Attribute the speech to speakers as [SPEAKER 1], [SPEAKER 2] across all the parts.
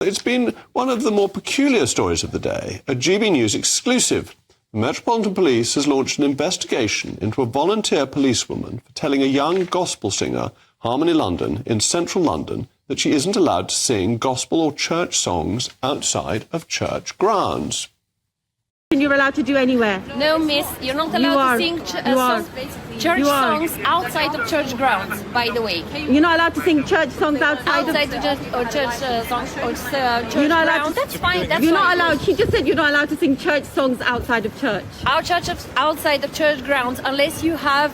[SPEAKER 1] It's been one of the more peculiar stories of the day, a GB News exclusive. The Metropolitan Police has launched an investigation into a volunteer policewoman for telling a young gospel singer, Harmonie London, in central London, that she isn't allowed to sing gospel or church songs outside of church grounds.
[SPEAKER 2] You're allowed to do anywhere.
[SPEAKER 3] No, miss, you're not allowed to sing church songs outside of church grounds, by the way.
[SPEAKER 2] You're not allowed to sing church songs outside
[SPEAKER 3] of church songs or church grounds. That's fine.
[SPEAKER 2] You're not allowed. She just said you're not allowed to sing church songs outside of church.
[SPEAKER 3] Outside of church grounds, unless you have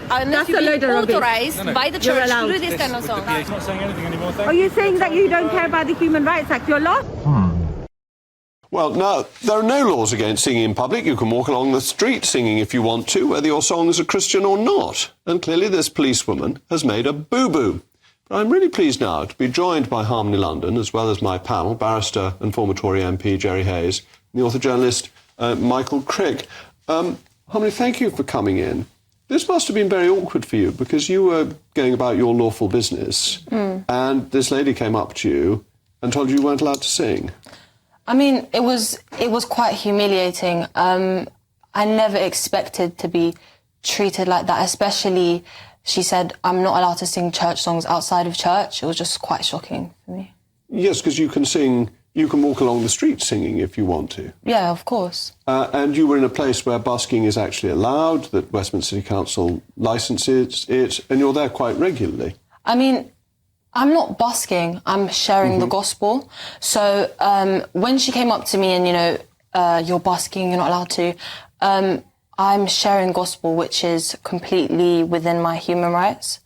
[SPEAKER 3] unless you've been authorized by the church to do this kind of songs.
[SPEAKER 4] He's not saying anything anymore.
[SPEAKER 2] Are you saying that you don't care about the Human Rights Act? You're lost?
[SPEAKER 1] Well, now, there are no laws against singing in public. You can walk along the street singing if you want to, whether your song is a Christian or not. And clearly this policewoman has made a boo-boo. But I'm really pleased now to be joined by Harmonie London, as well as my panel, barrister and former Tory MP Jerry Hayes, and the author-journalist Michael Crick. Harmonie, thank you for coming in. This must have been very awkward for you, because you were going about your lawful business, and this lady came up to you and told you weren't allowed to sing.
[SPEAKER 5] I mean, it was quite humiliating. I never expected to be treated like that, especially she said, I'm not allowed to sing church songs outside of church. It was just quite shocking for me. Yes,
[SPEAKER 1] because you can sing, you can walk along the street singing if you want to.
[SPEAKER 5] Yeah, of course.
[SPEAKER 1] And you were in a place where busking is actually allowed, that Westminster City Council licenses it, and you're there quite regularly.
[SPEAKER 5] I mean, I'm not busking, I'm sharing the gospel. So when she came up to me and, you know, you're busking, you're not allowed to, I'm sharing gospel, which is completely within my human rights.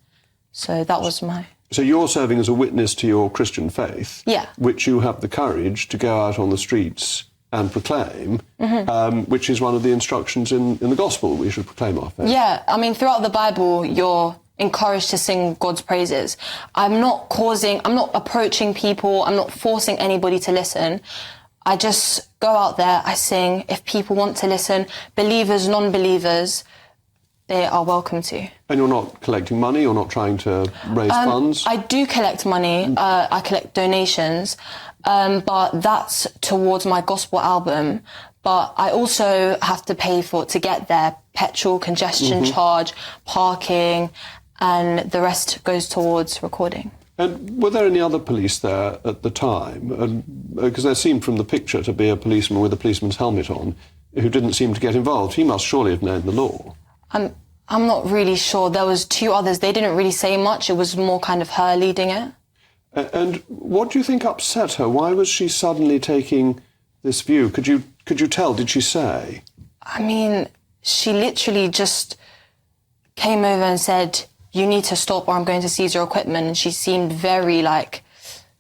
[SPEAKER 5] So that was my...
[SPEAKER 1] So you're serving as a witness to your Christian faith,
[SPEAKER 5] yeah,
[SPEAKER 1] which you have the courage to go out on the streets and proclaim, which is one of the instructions in the gospel we should proclaim our faith.
[SPEAKER 5] Yeah, I mean, throughout the Bible, you're encouraged to sing God's praises. I'm not approaching people, I'm not forcing anybody to listen. I just go out there, I sing. If people want to listen, believers, non-believers, they are welcome to.
[SPEAKER 1] And you're not collecting money, you're not trying to raise funds?
[SPEAKER 5] I do collect money, I collect donations, but that's towards my gospel album. But I also have to pay for it to get there, petrol, congestion charge, parking, and the rest goes towards recording.
[SPEAKER 1] And were there any other police there at the time? Because there seemed from the picture to be a policeman with a policeman's helmet on who didn't seem to get involved. He must surely have known the law.
[SPEAKER 5] I'm not really sure. There was two others. They didn't really say much. It was more kind of her leading it.
[SPEAKER 1] And what do you think upset her? Why was she suddenly taking this view? Could you tell? Did she say?
[SPEAKER 5] I mean, she literally just came over and said, you need to stop or I'm going to seize your equipment. And she seemed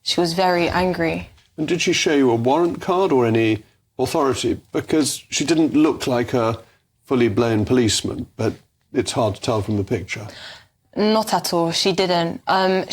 [SPEAKER 5] she was very angry.
[SPEAKER 1] And did she show you a warrant card or any authority? Because she didn't look like a fully blown policeman, but it's hard to tell from the picture.
[SPEAKER 5] Not at all, she didn't.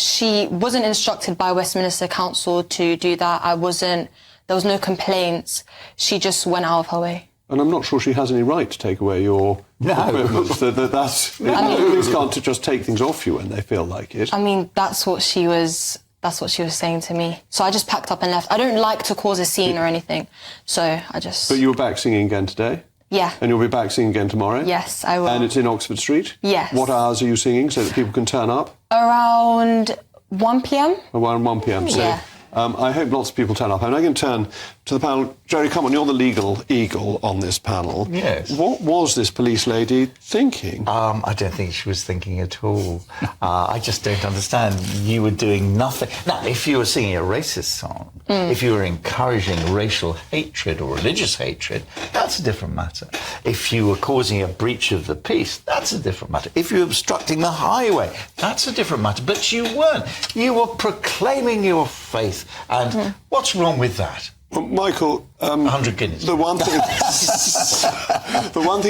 [SPEAKER 5] She wasn't instructed by Westminster Council to do that. There was no complaints. She just went out of her way.
[SPEAKER 1] And I'm not sure she has any right to take away your equipment. Police can't just take things off you when they feel like it.
[SPEAKER 5] I mean, that's what she was saying to me. So I just packed up and left. I don't like to cause a scene or anything, so I just...
[SPEAKER 1] But you were back singing again today?
[SPEAKER 5] Yeah.
[SPEAKER 1] And you'll be back singing again tomorrow?
[SPEAKER 5] Yes, I will.
[SPEAKER 1] And it's in Oxford Street?
[SPEAKER 5] Yes.
[SPEAKER 1] What hours are you singing so that people can turn up?
[SPEAKER 5] Around 1 p.m.
[SPEAKER 1] Around 1 p.m. So,
[SPEAKER 5] yeah.
[SPEAKER 1] I hope lots of people turn up. I'm now going to turn to the panel. Jerry, come on, you're the legal eagle on this panel.
[SPEAKER 6] Yes.
[SPEAKER 1] What was this police lady thinking?
[SPEAKER 6] I don't think she was thinking at all. I just don't understand. You were doing nothing. Now, if you were singing a racist song, if you were encouraging racial hatred or religious hatred, that's a different matter. If you were causing a breach of the peace, that's a different matter. If you were obstructing the highway, that's a different matter. But you weren't. You were proclaiming your faith. And what's wrong with that?
[SPEAKER 1] Well, Michael,
[SPEAKER 6] 100 guineas.
[SPEAKER 1] The one thing,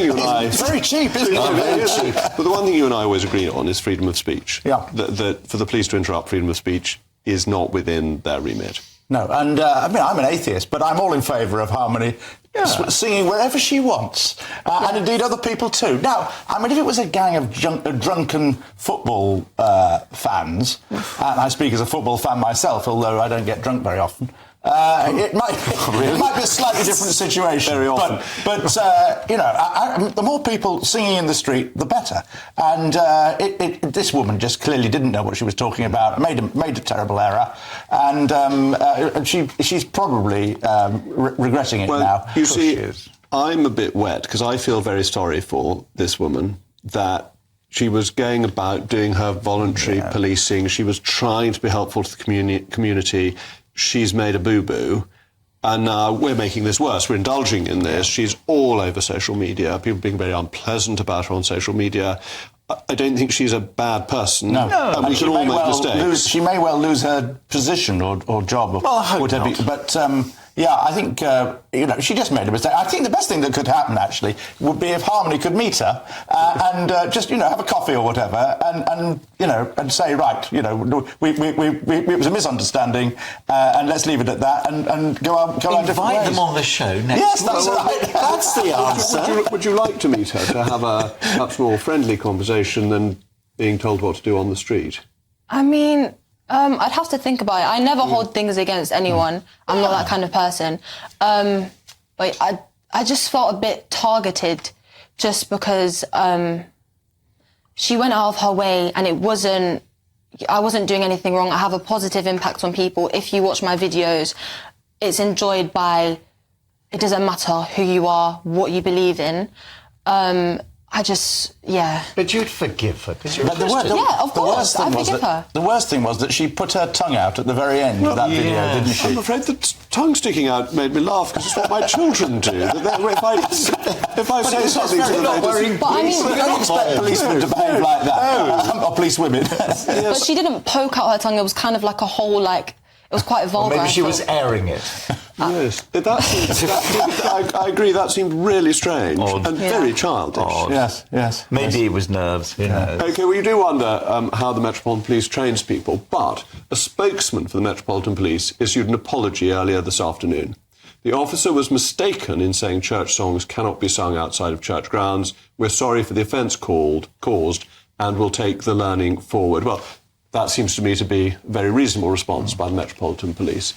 [SPEAKER 1] you and I...
[SPEAKER 6] It's very cheap, isn't it?
[SPEAKER 1] Very cheap. But the one thing you and I always agree on is freedom of speech.
[SPEAKER 7] Yeah.
[SPEAKER 1] That for the police to interrupt freedom of speech is not within their remit.
[SPEAKER 7] No, and I mean, I'm an atheist, but I'm all in favour of Harmonie singing wherever she wants, and indeed other people too. Now, I mean, if it was a gang of drunken football fans, and I speak as a football fan myself, although I don't get drunk very often, It might be a slightly different situation.
[SPEAKER 1] Very often.
[SPEAKER 7] But you know, the more people singing in the street, the better. And this woman just clearly didn't know what she was talking about, made a terrible error, and she's probably regretting it now.
[SPEAKER 1] You see, I'm a bit wet because I feel very sorry for this woman that she was going about doing her voluntary policing. She was trying to be helpful to the community. She's made a boo-boo, and now we're making this worse. We're indulging in this. She's all over social media. People being very unpleasant about her on social media. I don't think she's a bad person. No. And we can all make mistakes.
[SPEAKER 7] She may well lose her position or job.
[SPEAKER 6] Well, I hope
[SPEAKER 7] whatever.
[SPEAKER 6] not.
[SPEAKER 7] But yeah, I think you know, she just made a mistake. I think the best thing that could happen actually would be if Harmonie could meet her and just, you know, have a coffee or whatever, and you know, and say, right, you know, it was a misunderstanding, and let's leave it at that, and go our different ways.
[SPEAKER 6] Invite them on the show next.
[SPEAKER 7] Yes, that's right.
[SPEAKER 6] That's the answer.
[SPEAKER 1] Would you like to meet her to have a perhaps more friendly conversation than being told what to do on the street?
[SPEAKER 5] I mean, I'd have to think about it. I never hold things against anyone. I'm not that kind of person. But I just felt a bit targeted just because she went out of her way, and I wasn't doing anything wrong. I have a positive impact on people. If you watch my videos, it's enjoyed by, it doesn't matter who you are, what you believe in.
[SPEAKER 6] But you'd forgive her because you're
[SPEAKER 7] But
[SPEAKER 6] a Christian.
[SPEAKER 5] Yeah, of course, I forgive her.
[SPEAKER 7] The worst thing was that she put her tongue out at the very end of that video, didn't she?
[SPEAKER 1] I'm afraid the tongue sticking out made me laugh because it's what my children do. If I say something to them,
[SPEAKER 5] But I mean,
[SPEAKER 7] you don't expect policemen to behave like that, or policewomen.
[SPEAKER 5] but she didn't poke out her tongue. It was kind of like a whole, like, it was quite vulgar.
[SPEAKER 6] Maybe she
[SPEAKER 5] I
[SPEAKER 6] was
[SPEAKER 5] thought.
[SPEAKER 6] airing it.
[SPEAKER 1] yes, I agree. That seemed really strange and very childish.
[SPEAKER 7] Yes.
[SPEAKER 6] Maybe it was nerves. Who knows?
[SPEAKER 1] OK, well, you do wonder how the Metropolitan Police trains people, but a spokesman for the Metropolitan Police issued an apology earlier this afternoon. The officer was mistaken in saying church songs cannot be sung outside of church grounds. We're sorry for the offence caused and will take the learning forward. Well, that seems to me to be a very reasonable response by the Metropolitan Police.